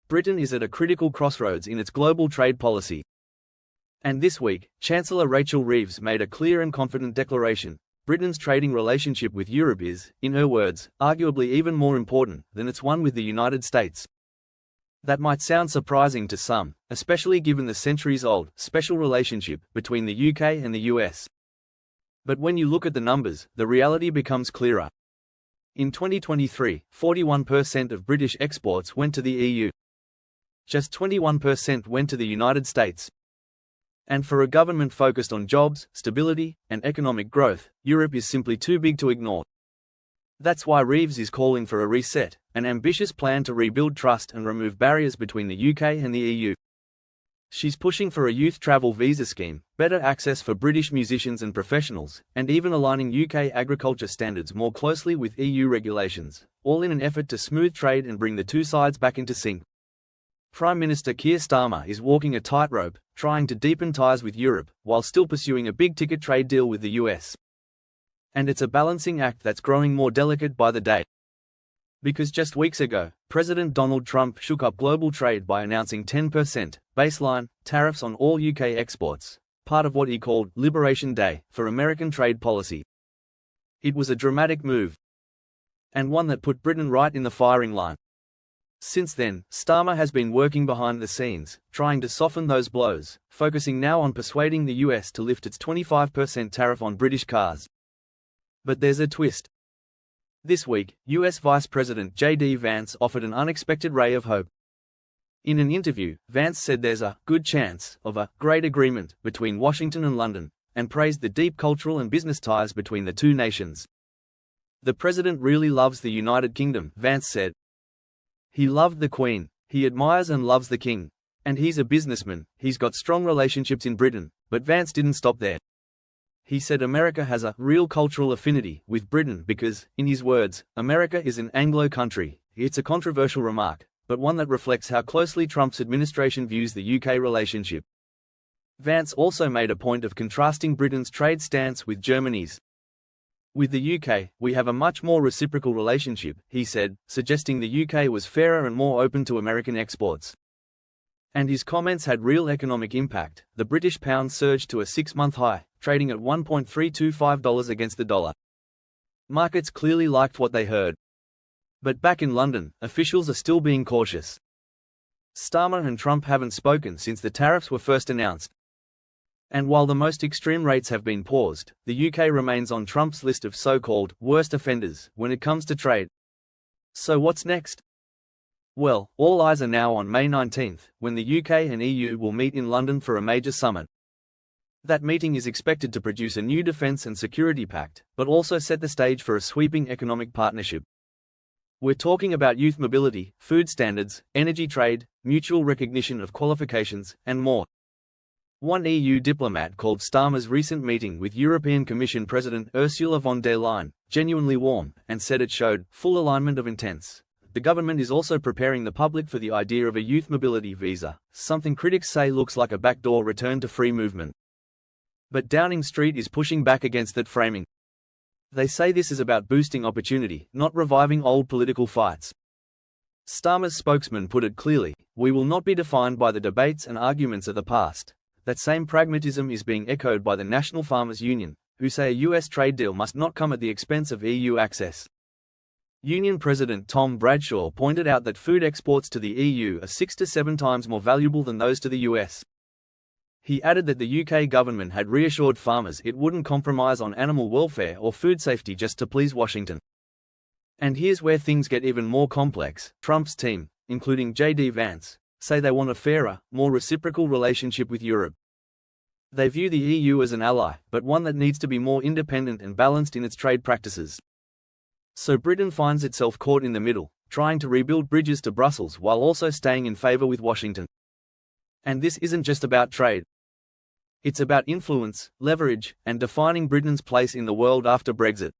Britain is at a critical crossroads in its global trade policy. And this week, Chancellor Rachel Reeves made a clear and confident declaration. Britain's trading relationship with Europe is, in her words, arguably even more important than its one with the United States. That might sound surprising to some, especially given the centuries-old, special relationship between the UK and the US. But when you look at the numbers, the reality becomes clearer. In 2023, 41% of British exports went to the EU. Just 21% went to the United States. And for a government focused on jobs, stability, and economic growth, Europe is simply too big to ignore. That's why Reeves is calling for a reset, an ambitious plan to rebuild trust and remove barriers between the UK and the EU. She's pushing for a youth travel visa scheme, better access for British musicians and professionals, and even aligning UK agriculture standards more closely with EU regulations, all in an effort to smooth trade and bring the two sides back into sync. Prime Minister Keir Starmer is walking a tightrope, trying to deepen ties with Europe, while still pursuing a big-ticket trade deal with the US. And it's a balancing act that's growing more delicate by the day. Because just weeks ago, President Donald Trump shook up global trade by announcing 10% baseline tariffs on all UK exports, part of what he called Liberation Day for American trade policy. It was a dramatic move, and one that put Britain right in the firing line. Since then, Starmer has been working behind the scenes, trying to soften those blows, focusing now on persuading the US to lift its 25% tariff on British cars. But there's a twist. This week, US Vice President J.D. Vance offered an unexpected ray of hope. In an interview, Vance said there's a good chance of a great agreement between Washington and London, and praised the deep cultural and business ties between the two nations. The president really loves the United Kingdom, Vance said. He loved the Queen, he admires and loves the King. And he's a businessman, he's got strong relationships in Britain, but Vance didn't stop there. He said America has a real cultural affinity with Britain because, in his words, America is an Anglo country. It's a controversial remark, but one that reflects how closely Trump's administration views the UK relationship. Vance also made a point of contrasting Britain's trade stance with Germany's. With the UK, we have a much more reciprocal relationship, he said, suggesting the UK was fairer and more open to American exports. And his comments had real economic impact. The British pound surged to a 6-month high, trading at $1.325 against the dollar. Markets clearly liked what they heard. But back in London, officials are still being cautious. Starmer and Trump haven't spoken since the tariffs were first announced. And while the most extreme rates have been paused, the UK remains on Trump's list of so-called worst offenders when it comes to trade. So what's next? Well, all eyes are now on May 19th, when the UK and EU will meet in London for a major summit. That meeting is expected to produce a new defence and security pact, but also set the stage for a sweeping economic partnership. We're talking about youth mobility, food standards, energy trade, mutual recognition of qualifications, and more. One EU diplomat called Starmer's recent meeting with European Commission President Ursula von der Leyen genuinely warm, and said it showed full alignment of intents. The government is also preparing the public for the idea of a youth mobility visa, something critics say looks like a backdoor return to free movement. But Downing Street is pushing back against that framing. They say this is about boosting opportunity, not reviving old political fights. Starmer's spokesman put it clearly, we will not be defined by the debates and arguments of the past. That same pragmatism is being echoed by the National Farmers Union, who say a US trade deal must not come at the expense of EU access. Union President Tom Bradshaw pointed out that food exports to the EU are 6 to 7 times more valuable than those to the US. He added that the UK government had reassured farmers it wouldn't compromise on animal welfare or food safety just to please Washington. And here's where things get even more complex. Trump's team, including J.D. Vance, say they want a fairer, more reciprocal relationship with Europe. They view the EU as an ally, but one that needs to be more independent and balanced in its trade practices. So Britain finds itself caught in the middle, trying to rebuild bridges to Brussels while also staying in favour with Washington. And this isn't just about trade. It's about influence, leverage, and defining Britain's place in the world after Brexit.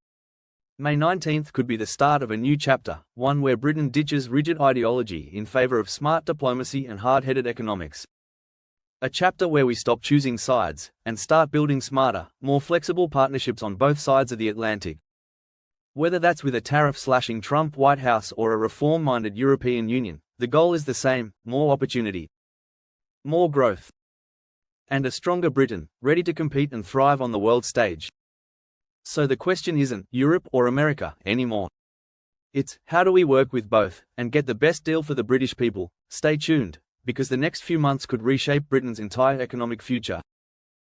May 19th could be the start of a new chapter, one where Britain ditches rigid ideology in favour of smart diplomacy and hard-headed economics. A chapter where we stop choosing sides, and start building smarter, more flexible partnerships on both sides of the Atlantic. Whether that's with a tariff-slashing Trump White House or a reform-minded European Union, the goal is the same: more opportunity, more growth, and a stronger Britain, ready to compete and thrive on the world stage. So the question isn't Europe or America anymore. It's, how do we work with both, and get the best deal for the British people? Stay tuned, because the next few months could reshape Britain's entire economic future.